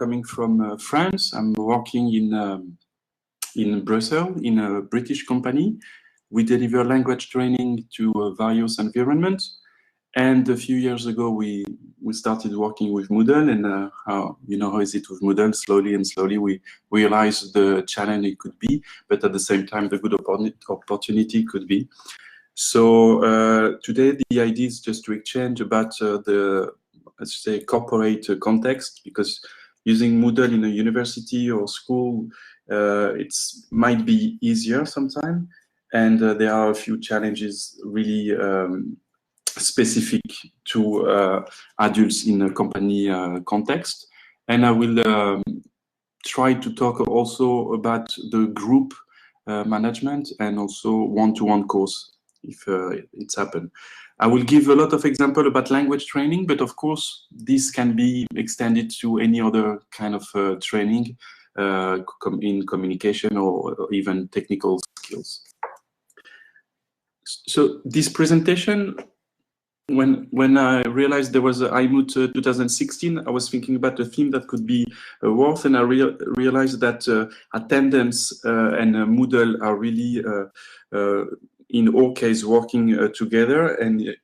coming from France. I'm working in Brussels in a British company. We deliver language training to various environments. And a few years ago, we started working with Moodle, and how is it with Moodle? Slowly and slowly, we realized the challenge it could be, but at the same time, the good opportunity could be. So today, the idea is just to exchange about the, let's say, corporate context, because using Moodle in a university or school, it might be easier sometimes, and there are a few challenges really specific to adults in a company context. And I will try to talk also about the group management and also one-to-one course if it's happened. I will give a lot of examples about language training, but of course this can be extended to any other kind of training in communication or even technical skills. So this presentation, when I realized there was a iMoot 2016, I was thinking about a theme that could be worth, and I realized that attendance and Moodle are really, in all cases, working together. And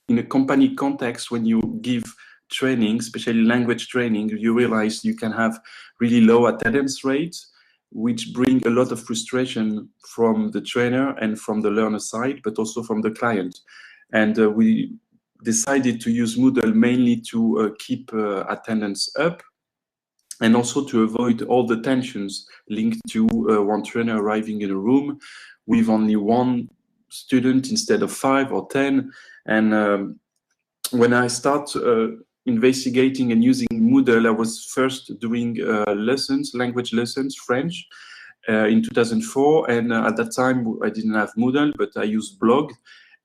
in a company context, when you give training, especially language training, you realize you can have really low attendance rates, which bring a lot of frustration from the trainer and from the learner side, but also from the client. And we decided to use Moodle mainly to keep attendance up, and also to avoid all the tensions linked to one trainer arriving in a room with only one student instead of 5 or 10. And when I start investigating and using Moodle, I was first doing lessons, language lessons, French, in 2004. And at that time, I didn't have Moodle, but I used blog.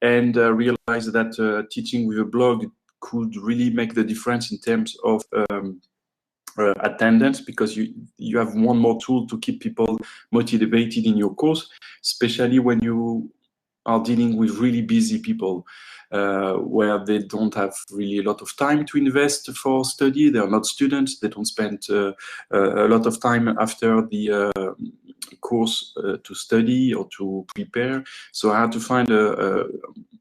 And realized that teaching with a blog could really make the difference in terms of attendance, because you have one more tool to keep people motivated in your course, especially when you are dealing with really busy people, where they don't have really a lot of time to invest for study. They are not students. They don't spend a lot of time after the course to study or to prepare. So I had to find a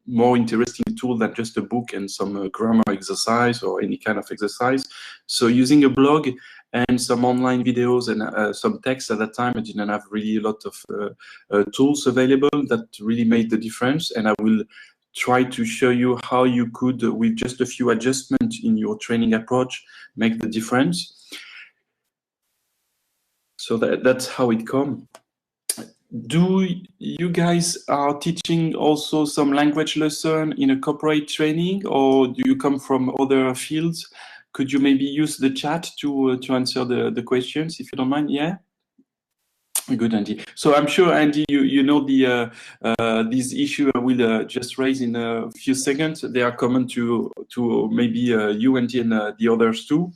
more interesting tool than just a book and some grammar exercise or any kind of exercise. So using a blog and some online videos and some text at that time, I didn't have really a lot of tools available that really made the difference. And I will try to show you how you could, with just a few adjustments in your training approach, make the difference. So that's how it comes. Do you guys are teaching also some language lesson in a corporate training, or do you come from other fields? Could you maybe use the chat to answer the questions, if you don't mind? Yeah. Good, Andy. So I'm sure, Andy, you know the this issue I will just raise in a few seconds. They are common to maybe you, Andy, and the others too.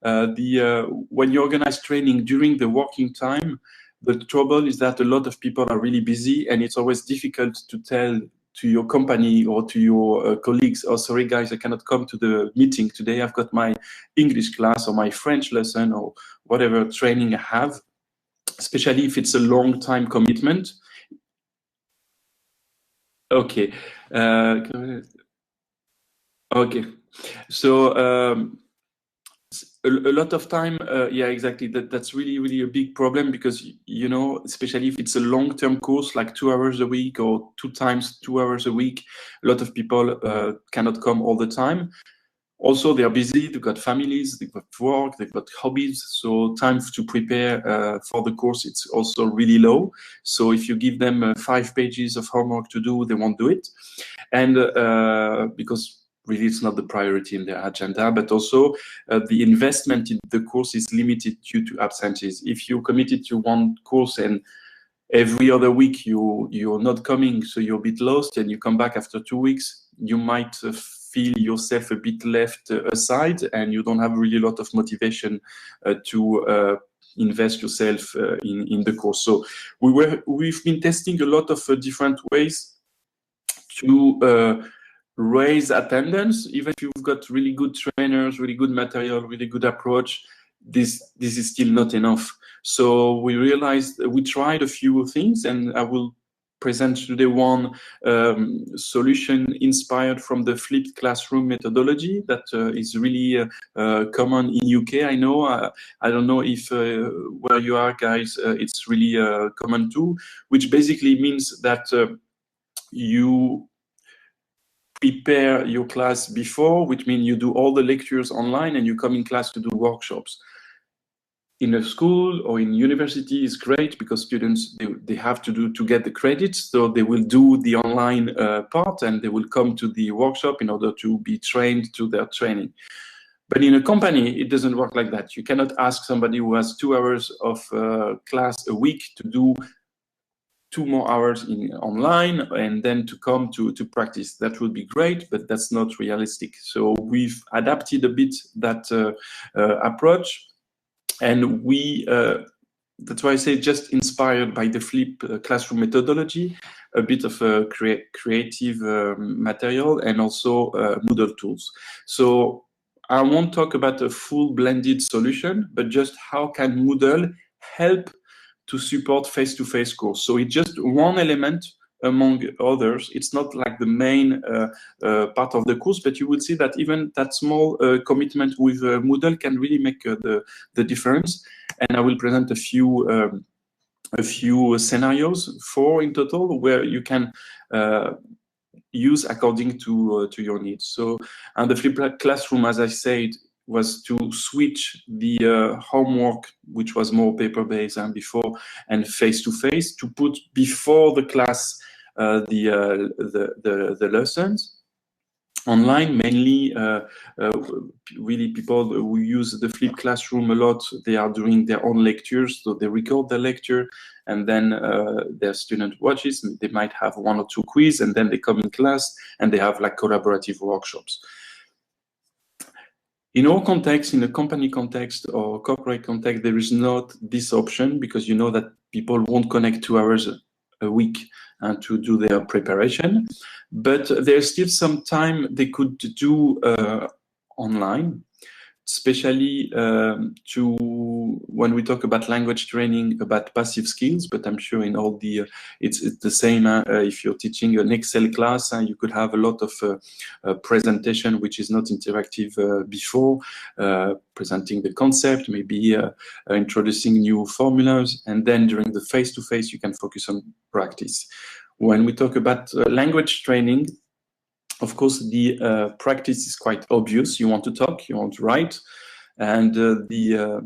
When you organize training during the working time, the trouble is that a lot of people are really busy, and it's always difficult to tell to your company or to your colleagues, oh, sorry guys, I cannot come to the meeting today. I've got my English class or my French lesson or whatever training I have, especially if it's a long time commitment. Okay. Okay. So a lot of time, yeah, exactly. That's really a big problem, because, you know, especially if it's a long-term course, like 2 hours a week or 2 times 2 hours a week, a lot of people cannot come all the time. Also, they are busy, they've got families, they've got work, they've got hobbies. So time to prepare for the course, it's also really low. So if you give them 5 pages of homework to do, they won't do it. And because really it's not the priority in their agenda, but also the investment in the course is limited due to absences. If you're committed to one course and every other week you're not coming, so you're a bit lost, and you come back after 2 weeks, you might feel yourself a bit left aside, and you don't have really a lot of motivation to invest yourself in the course. So we've been testing a lot of different ways to raise attendance. Even if you've got really good trainers, really good material, really good approach, this is still not enough. So we realized, we tried a few things, and I will present today one solution inspired from the flipped classroom methodology that is really common in UK. I know. I don't know if where you are, guys, it's really common too, which basically means that you prepare your class before, which means you do all the lectures online and you come in class to do workshops. In a school or in university is great because students, they have to get the credits, so they will do the online part and they will come to the workshop in order to be trained to their training. But in a company, it doesn't work like that. You cannot ask somebody who has 2 hours of class a week to do 2 more hours online and then to come to practice. That would be great, but that's not realistic. So we've adapted a bit that approach. And we, that's why I say just inspired by the flip classroom methodology, a bit of a creative material, and also Moodle tools. So I won't talk about a full blended solution, but just how can Moodle help to support face-to-face course. So it's just one element among others. It's not like the main part of the course, but you will see that even that small commitment with Moodle can really make the difference. And I will present a few scenarios, 4 in total, where you can use according to your needs. So, and the flipped classroom, as I said, was to switch the homework, which was more paper-based than before, and face-to-face, to put before the class the lessons. Online, mainly, really people who use the flipped classroom a lot, they are doing their own lectures, so they record the lecture, and then their student watches. They might have 1 or 2 quiz, and then they come in class, and they have like collaborative workshops. In our context, in a company context or corporate context, there is not this option because you know that people won't connect 2 hours a week to do their preparation. But there's still some time they could do online, especially when we talk about language training, about passive skills. But I'm sure in all the it's the same. If you're teaching an Excel class, you could have a lot of presentation which is not interactive before, presenting the concept, maybe introducing new formulas, and then during the face-to-face you can focus on practice. When we talk about language training, of course, the practice is quite obvious. You want to talk, you want to write, and the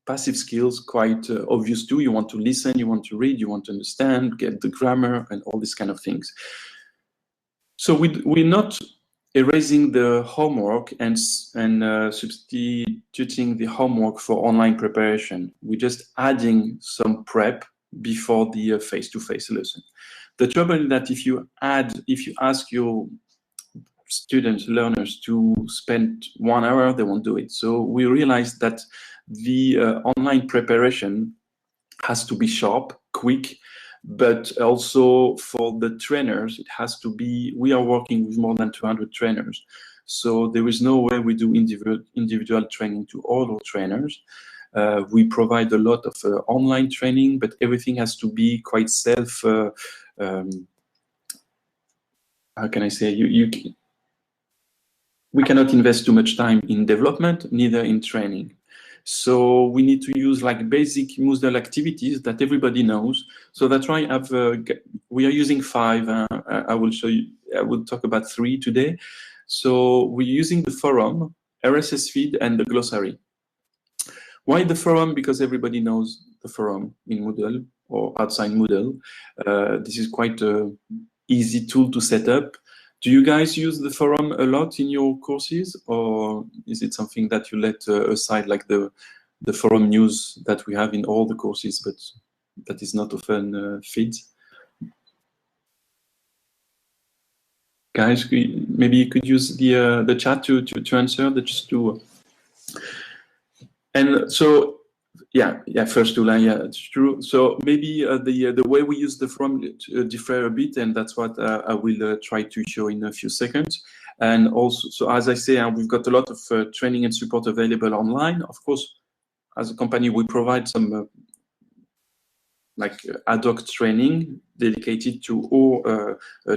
passive skills quite obvious too. You want to listen, you want to read, you want to understand, get the grammar, and all these kind of things. So we're not erasing the homework and substituting the homework for online preparation. We're just adding some prep before the face-to-face lesson. The trouble is that if you ask your students, learners to spend 1 hour, they won't do it. So we realized that the online preparation has to be sharp, quick, but also for the trainers, it has to be, we are working with more than 200 trainers. So there is no way we do individual training to all our trainers. We provide a lot of online training, but everything has to be quite self, how can I say, we cannot invest too much time in development, neither in training. So we need to use like basic Moodle activities that everybody knows. So that's why we are using 5. I will show you, I will talk about 3 today. So we're using the forum, RSS feed, and the glossary. Why the forum? Because everybody knows the forum in Moodle or outside Moodle. This is quite an easy tool to set up. Do you guys use the forum a lot in your courses, or is it something that you let aside, like the forum news that we have in all the courses, but that is not often feed? Guys, maybe you could use the chat to answer. Just to, and so. Yeah, first tool, yeah, it's true. So maybe the way we use the forum differ a bit, and that's what I will try to show in a few seconds. And also, so as I say, we've got a lot of training and support available online. Of course, as a company, we provide some like ad hoc training dedicated to all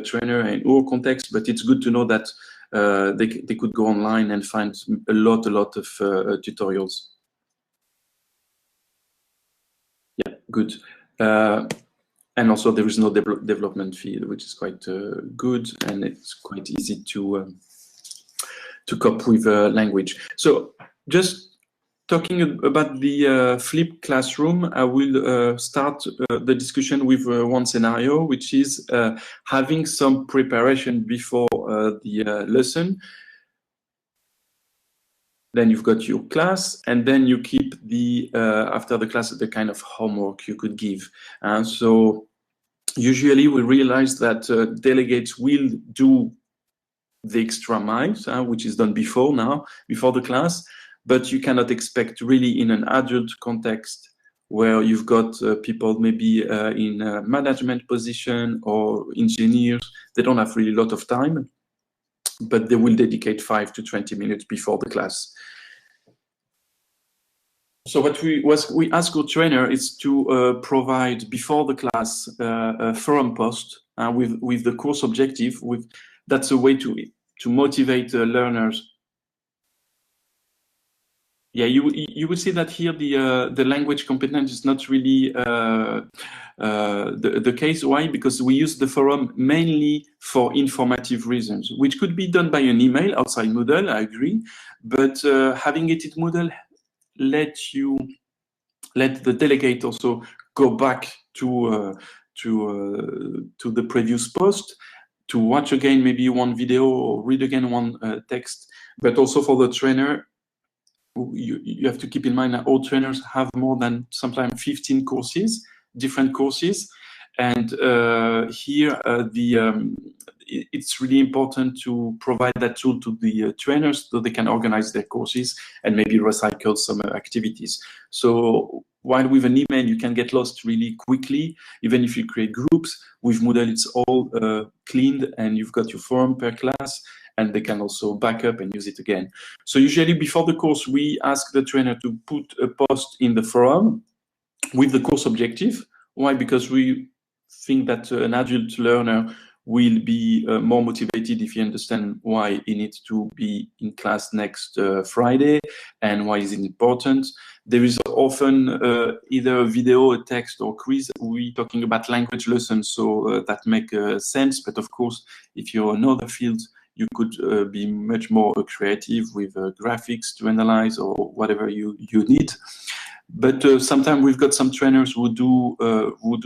trainer and all context, but it's good to know that they could go online and find a lot of tutorials. Yeah, good. And also there is no development fee, which is quite good, and it's quite easy to cope with language. So just talking about the flipped classroom, I will start the discussion with one scenario, which is having some preparation before the lesson. Then you've got your class, and then you keep the after the class the kind of homework you could give. So usually we realize that delegates will do the extra miles, which is done before the class, but you cannot expect really in an adult context where you've got people maybe in a management position or engineers. They don't have really a lot of time, but they will dedicate 5 to 20 minutes before the class. So what we ask our trainer is to provide before the class a forum post with the course objective. That's a way to motivate learners. Yeah, you will see that here the language competence is not really the case. Why? Because we use the forum mainly for informative reasons, which could be done by an email outside Moodle. I agree, but having it in Moodle let the delegate also go back to the previous post, to watch again maybe one video or read again one text. But also for the trainer, you have to keep in mind that all trainers have more than sometimes 15 courses, different courses. And here it's really important to provide that tool to the trainers so they can organize their courses and maybe recycle some activities. So while with an email you can get lost really quickly, even if you create groups, with Moodle it's all cleaned and you've got your forum per class, and they can also back up and use it again. So usually before the course, we ask the trainer to put a post in the forum with the course objective. Why? Because we think that an adult learner will be more motivated if you understand why he needs to be in class next Friday and why is it important. There is often either a video, a text, or quiz. We're talking about language lessons, so that makes sense. But of course, if you're in other fields, you could be much more creative with graphics to analyze or whatever you need. But sometimes we've got some trainers who do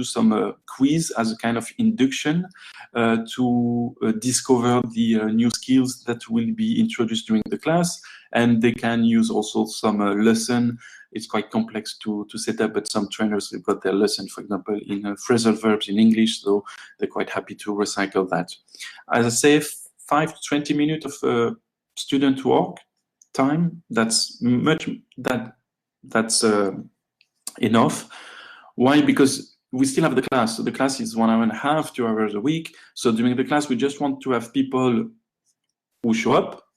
some quiz as a kind of induction to discover the new skills that will be introduced during the class, and they can use also some lesson. It's quite complex to set up, but some trainers have got their lesson, for example, in phrasal verbs in English, so they're quite happy to recycle that. As I say, 5 to 20 minutes of student work time. That's enough. Why? Because we still have the class. So the class is 1 hour and a half, 2 hours a week. So during the class, we just want to have people who show up,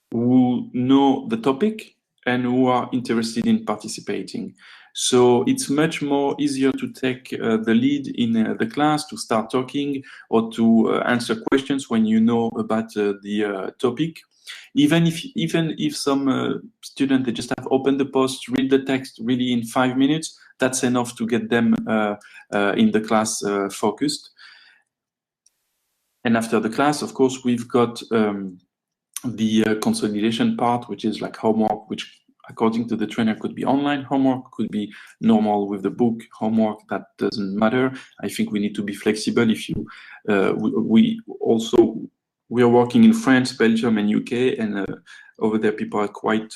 who know the topic, and who are interested in participating. So it's much more easier to take the lead in the class, to start talking or to answer questions when you know about the topic. Even if some student, they just have opened the post, read the text really in 5 minutes, that's enough to get them in the class focused. And after the class, of course, we've got the consolidation part, which is like homework, which according to the trainer could be online homework, could be normal with the book homework. That doesn't matter. I think we need to be flexible. If you we are working in France, Belgium, and UK, and over there people are quite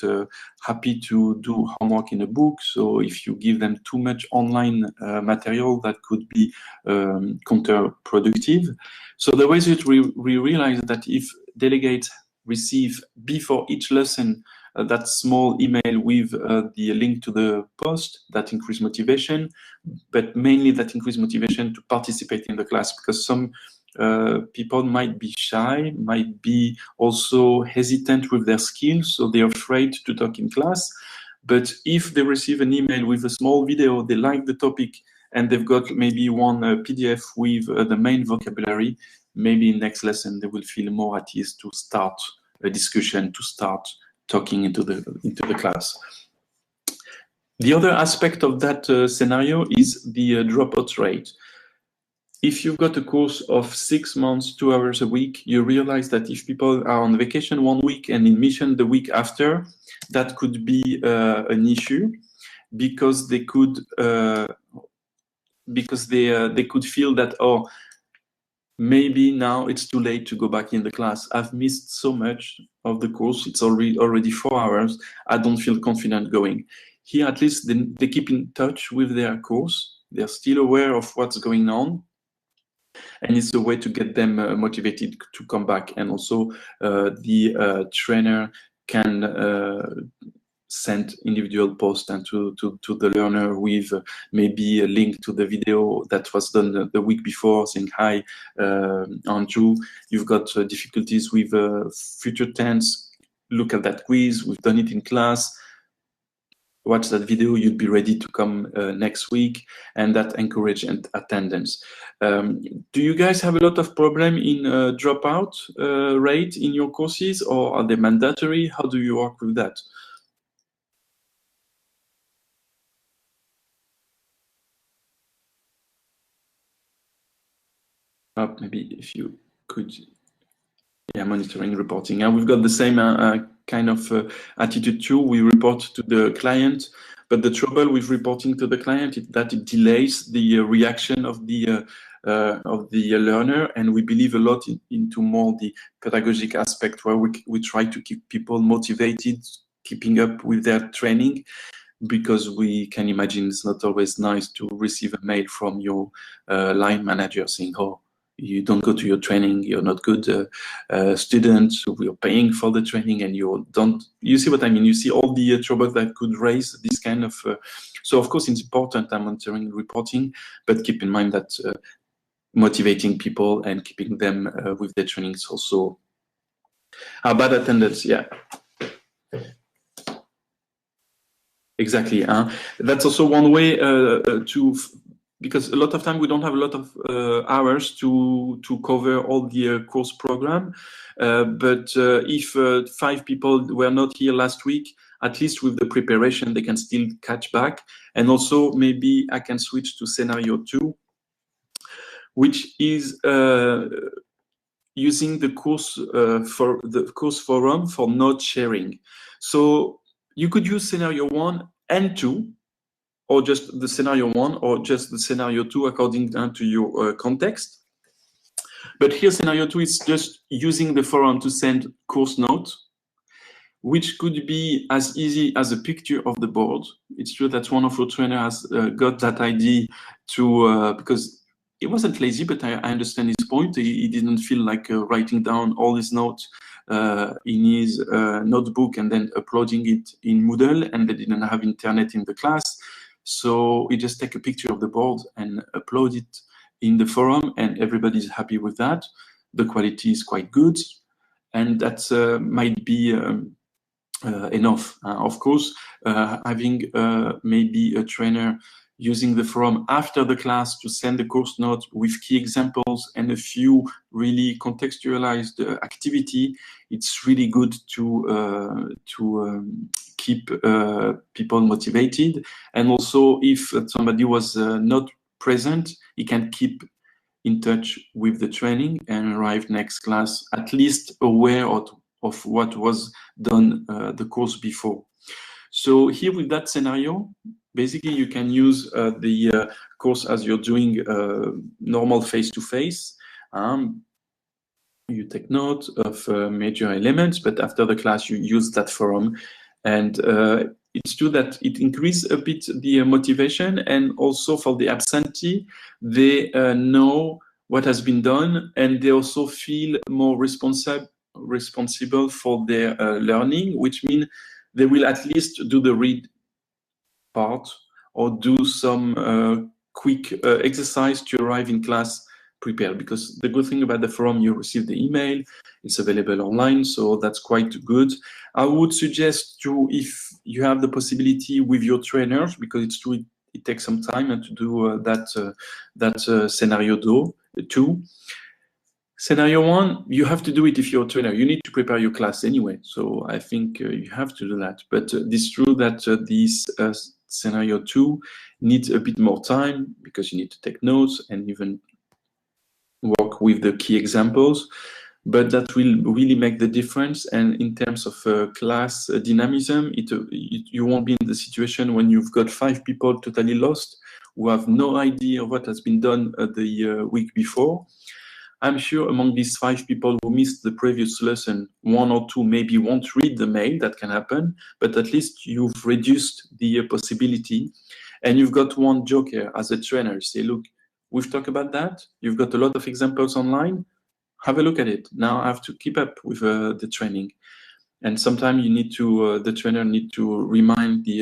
happy to do homework in a book. So if you give them too much online material, that could be counterproductive. So the way that we realize that if delegates receive before each lesson that small email with the link to the post, that increase motivation, but mainly that increase motivation to participate in the class, because some people might be shy, might be also hesitant with their skills, so they're afraid to talk in class. But if they receive an email with a small video, they like the topic, and they've got maybe one PDF with the main vocabulary, maybe next lesson they will feel more at ease to start a discussion, to start talking into the class. The other aspect of that scenario is the dropout rate. If you've got a course of 6 months, 2 hours a week, you realize that if people are on vacation 1 week and in mission the week after, that could be an issue, because they could feel that, oh, maybe now it's too late to go back in the class. I've missed so much of the course. It's already 4 hours. I don't feel confident going. Here, at least, they keep in touch with their course. They're still aware of what's going on. And it's a way to get them motivated to come back. And also, the trainer can send individual posts and to the learner with maybe a link to the video that was done the week before, saying, hi, Andrew, you've got difficulties with future tense. Look at that quiz. We've done it in class. Watch that video, you'd be ready to come next week, and that encourage attendance. Do you guys have a lot of problem in dropout rate in your courses, or are they mandatory? How do you work with that? Maybe if you could, yeah, monitoring, reporting. And we've got the same kind of attitude too. We report to the client, but the trouble with reporting to the client is that it delays the reaction of the learner, and we believe a lot into more the pedagogic aspect, where we try to keep people motivated, keeping up with their training, because we can imagine it's not always nice to receive a mail from your line manager saying, oh, you don't go to your training, you're not good student, we're paying for the training and you don't, you see what I mean? You see all the trouble that could raise this kind of, so of course it's important, monitoring and reporting, but keep in mind that motivating people and keeping them with their training is also bad attendance, yeah. Exactly. That's also one way because a lot of time we don't have a lot of hours to cover all the course program. But if 5 people were not here last week, at least with the preparation, they can still catch back. And also maybe I can switch to scenario 2, which is using the course for the course forum for note sharing. So you could use scenario 1 and 2, or just the scenario 1, or just the scenario 2 according to your context. But here scenario 2 is just using the forum to send course notes, which could be as easy as a picture of the board. It's true that one of our trainers has got that idea to, because he wasn't lazy, but I understand his point. He didn't feel like writing down all his notes in his notebook and then uploading it in Moodle, and they didn't have internet in the class. So he just take a picture of the board and upload it in the forum, and everybody's happy with that. The quality is quite good, and that might be enough. Of course, having maybe a trainer using the forum after the class to send the course notes with key examples and a few really contextualized activity, it's really good to keep people motivated. And also, if somebody was not present, he can keep in touch with the training and arrive next class at least aware of what was done the course before. So here with that scenario, basically you can use the course as you're doing normal face-to-face. You take note of major elements, but after the class you use that forum. And it's true that it increases a bit the motivation, and also for the absentee, they know what has been done, and they also feel more responsible for their learning, which means they will at least do the read part or do some quick exercise to arrive in class prepared, because the good thing about the forum, you receive the email, it's available online, so that's quite good. I would suggest to, if you have the possibility with your trainers, because it's true, it takes some time to do that scenario 2. Scenario 1, you have to do it if you're a trainer. You need to prepare your class anyway, so I think you have to do that. But it's true that this scenario 2 needs a bit more time, because you need to take notes and even work with the key examples. But that will really make the difference. And in terms of class dynamism, you won't be in the situation when you've got 5 people totally lost who have no idea what has been done the week before. I'm sure among these 5 people who missed the previous lesson, 1 or 2 maybe won't read the mail. That can happen, but at least you've reduced the possibility, and you've got one joker as a trainer. You say, look, we've talked about that. You've got a lot of examples online. Have a look at it. Now I have to keep up with the training. And sometimes you need to, the trainer need to remind the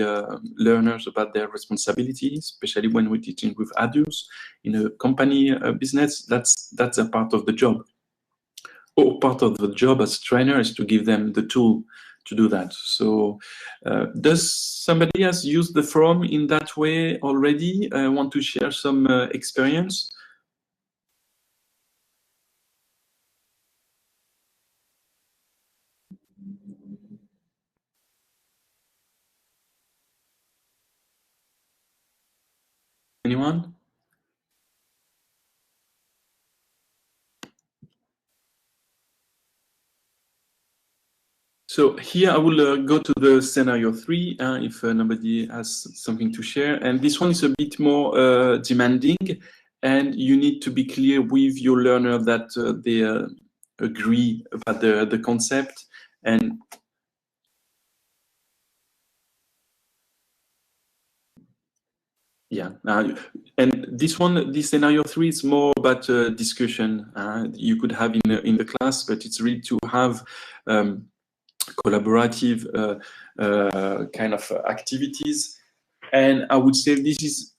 learners about their responsibilities, especially when we're teaching with adults in a company business. That's a part of the job. Or part of the job as a trainer is to give them the tool to do that. So does somebody has used the forum in that way already? Want to share some experience? Anyone? So here I will go to the scenario 3 if nobody has something to share. And this one is a bit more demanding, and you need to be clear with your learner that they agree about the concept. And yeah, and this scenario 3 is more about discussion you could have in the class, but it's really to have collaborative kind of activities. And I would say this is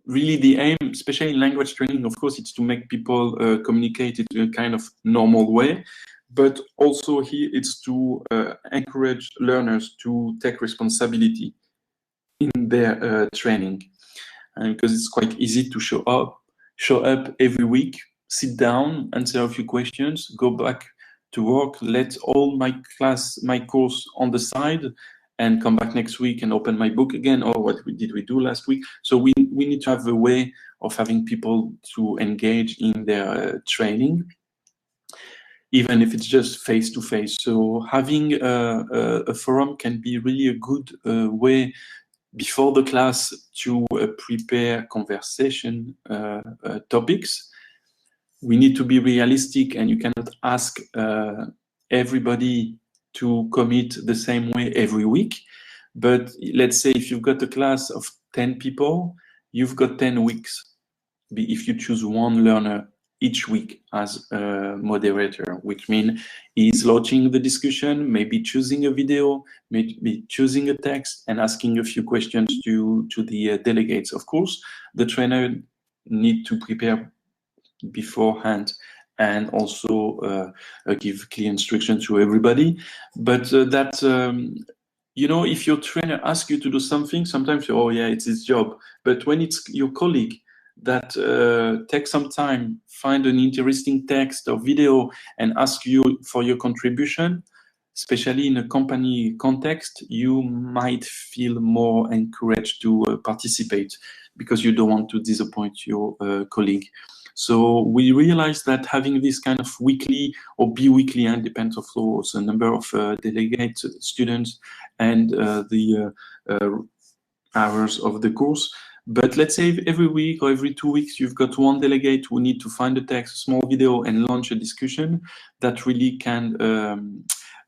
really the aim, especially in language training. Of course, it's to make people communicate in a kind of normal way, but also here it's to encourage learners to take responsibility in their training, because it's quite easy to show up every week, sit down, answer a few questions, go back to work, let all my course on the side, and come back next week and open my book again. Or what did we do last week? So we need to have a way of having people to engage in their training, even if it's just face-to-face. So having a forum can be really a good way before the class to prepare conversation topics. We need to be realistic, and you cannot ask everybody to commit the same way every week. But let's say if you've got a class of 10 people, you've got 10 weeks. If you choose one learner each week as a moderator, which means he's launching the discussion, maybe choosing a video, maybe choosing a text, and asking a few questions to the delegates. Of course, the trainer need to prepare beforehand and also give clear instructions to everybody. But you know, if your trainer asks you to do something, sometimes you, oh yeah, it's his job. But when it's your colleague that take some time, find an interesting text or video and ask you for your contribution, especially in a company context, you might feel more encouraged to participate, because you don't want to disappoint your colleague. So we realized that having this kind of weekly or bi-weekly, and depends of course the number of delegate students and the hours of the course. But let's say every week or every 2 weeks, you've got one delegate who need to find a text, a small video, and launch a discussion that really can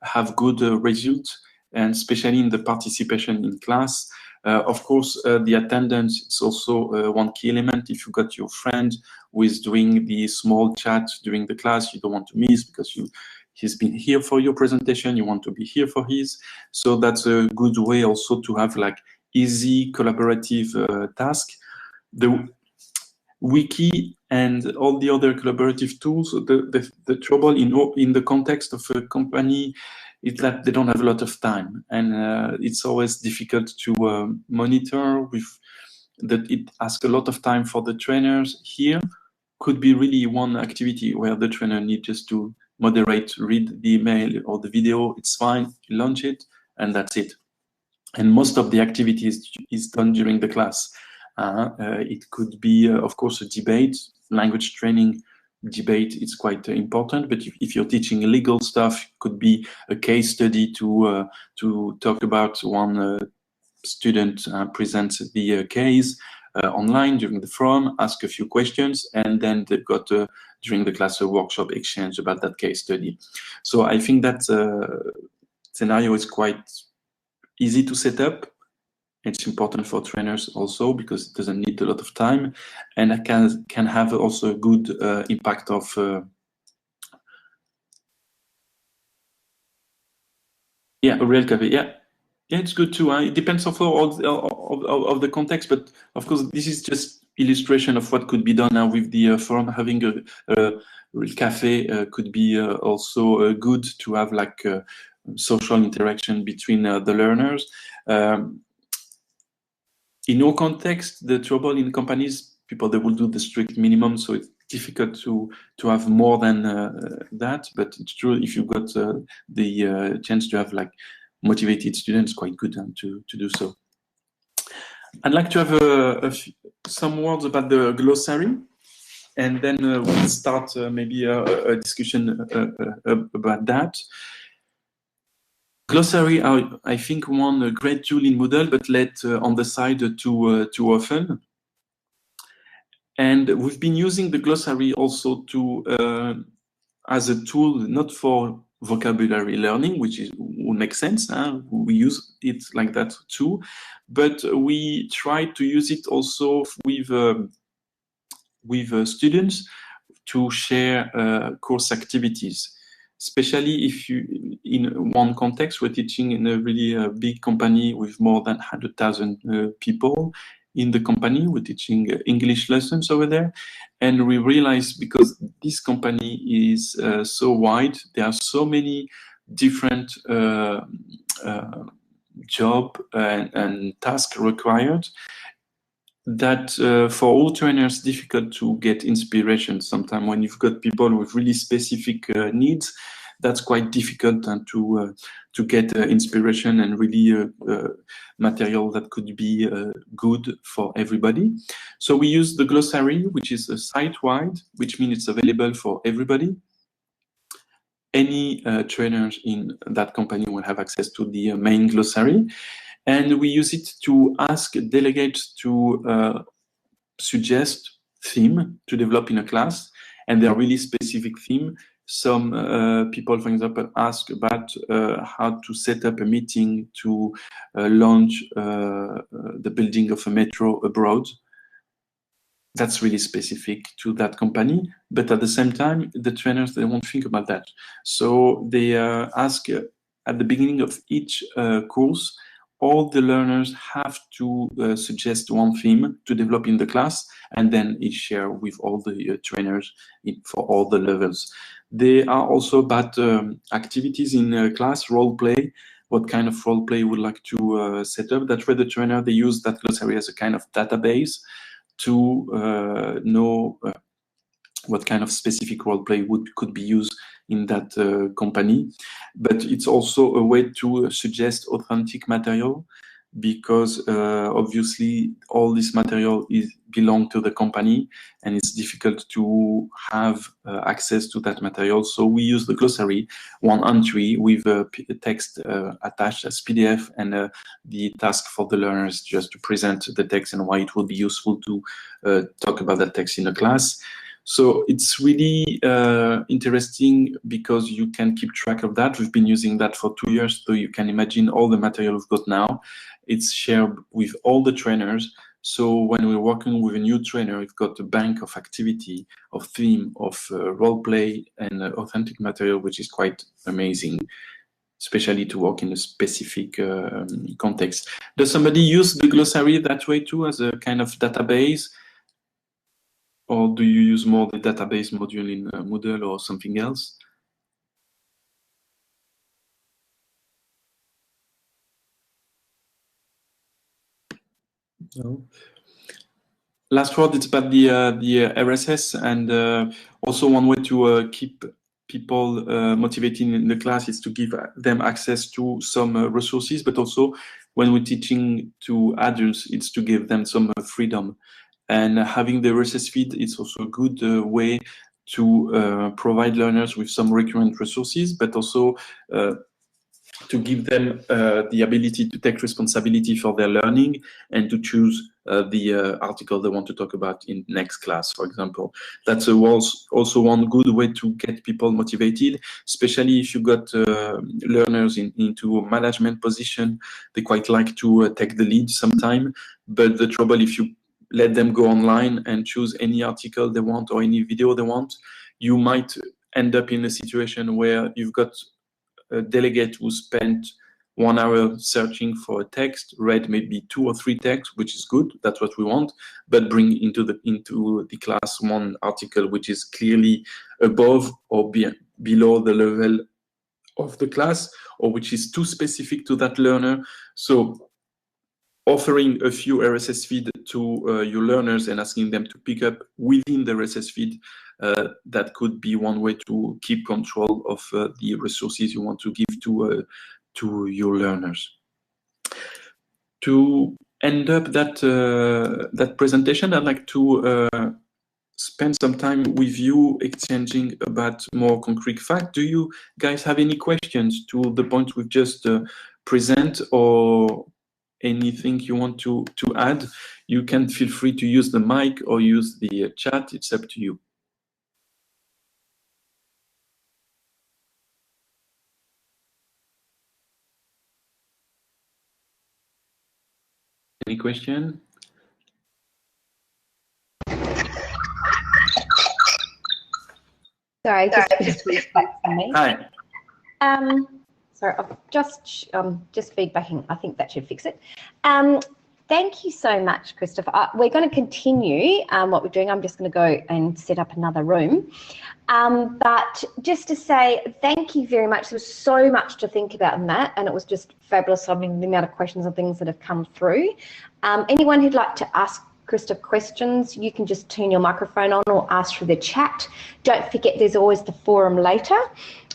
have good results, and especially in the participation in class. Of course, the attendance is also one key element. If you've got your friend who is doing the small chat during the class, you don't want to miss, because he's been here for your presentation, you want to be here for his. So that's a good way also to have like easy collaborative task. The wiki and all the other collaborative tools. The trouble in the context of a company is that they don't have a lot of time, and it's always difficult to monitor with that. It asks a lot of time for the trainers. Here could be really one activity where the trainer needs just to moderate, read the email or the video. It's fine, you launch it, and that's it. And most of the activities is done during the class. It could be, of course, a debate, language training debate. It's quite important. But if you're teaching legal stuff, it could be a case study to talk about one student presents the case online during the forum, ask a few questions, and then they've got during the class a workshop exchange about that case study. So I think that scenario is quite easy to set up. It's important for trainers also because it doesn't need a lot of time, and it can have also a good impact of a real cafe. Yeah, it's good too. It depends also of the context, but of course this is just illustration of what could be done now with the forum. Having a real cafe could be also good to have like social interaction between the learners. In no context, the trouble in companies, people they will do the strict minimum, so it's difficult to have more than that. But it's true if you got the chance to have like motivated students, quite good to do so. I'd like to have some words about the glossary, and then we'll start maybe a discussion about that. Glossary are, I think, one great tool in Moodle, but let on the side too often. And we've been using the glossary also to as a tool, not for vocabulary learning, which would make sense. We use it like that too, but we try to use it also with students to share course activities. Especially if you, in one context, we're teaching in a really big company with more than 100,000 people in the company. We're teaching English lessons over there. And we realize because this company is so wide, there are so many different job and tasks required that for all trainers, difficult to get inspiration. Sometimes when you've got people with really specific needs, that's quite difficult and to get inspiration and really material that could be good for everybody. So we use the glossary, which is site-wide, which means it's available for everybody. Any trainers in that company will have access to the main glossary. And we use it to ask delegates to suggest theme to develop in a class, and they are really specific theme. Some people, for example, ask about how to set up a meeting to launch the building of a metro abroad. That's really specific to that company, but at the same time, the trainers, they won't think about that. So they ask at the beginning of each course, all the learners have to suggest one theme to develop in the class, and then it's shared with all the trainers for all the levels. There are also about activities in class, role play, what kind of role play you would like to set up. That's where the trainer, they use that glossary as a kind of database to know what kind of specific role play could be used in that company. But it's also a way to suggest authentic material, because obviously all this material belong to the company, and it's difficult to have access to that material. So we use the glossary, one entry with a text attached as PDF, and the task for the learners just to present the text and why it would be useful to talk about that text in a class. So it's really interesting because you can keep track of that. We've been using that for 2 years, so you can imagine all the material we've got now. It's shared with all the trainers. So when we're working with a new trainer, we've got a bank of activity, of theme, of role play, and authentic material, which is quite amazing, especially to work in a specific context. Does somebody use the glossary that way too, as a kind of database? or do you use more the database module in Moodle or something else? No. Last word, it's about the RSS, and also one way to keep people motivated in the class is to give them access to some resources, but also when we're teaching to adults, it's to give them some freedom. And having the RSS feed is also a good way to provide learners with some recurrent resources, but also to give them the ability to take responsibility for their learning and to choose the article they want to talk about in next class, for example. That's also one good way to get people motivated, especially if you got learners into a management position. They quite like to take the lead sometime, but the trouble, if you let them go online and choose any article they want or any video they want, you might end up in a situation where you've got a delegate who spent 1 hour searching for a text, read maybe 2 or 3 texts, which is good, that's what we want, but bring into the class one article which is clearly above or below the level of the class, or which is too specific to that learner. So offering a few RSS feed to your learners and asking them to pick up within the RSS feed, that could be one way to keep control of the resources you want to give to your learners. To end up that presentation, I'd like to spend some time with you exchanging about more concrete facts. Do you guys have any questions to the point we've just present, or anything you want to add? You can feel free to use the mic or use the chat. It's up to you. Any question? Sorry, just feedback from me. Hi. Sorry, I've just feedbacking. I think that should fix it. Thank you so much, Christopher. We're going to continue what we're doing. I'm just going to go and set up another room. But just to say thank you very much. There was so much to think about in that, and it was just fabulous. I mean, the amount of questions and things that have come through. Anyone who'd like to ask Christopher questions, you can just turn your microphone on or ask through the chat. Don't forget, there's always the forum later.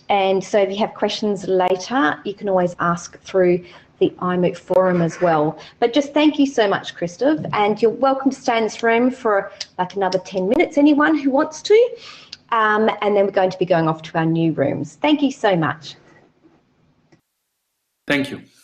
And so if you have questions later, you can always ask through the iMoot forum as well. But just thank you so much, Christoph, and you're welcome to stay in this room for like another 10 minutes, anyone who wants to. And then we're going to be going off to our new rooms. Thank you so much. Thank you.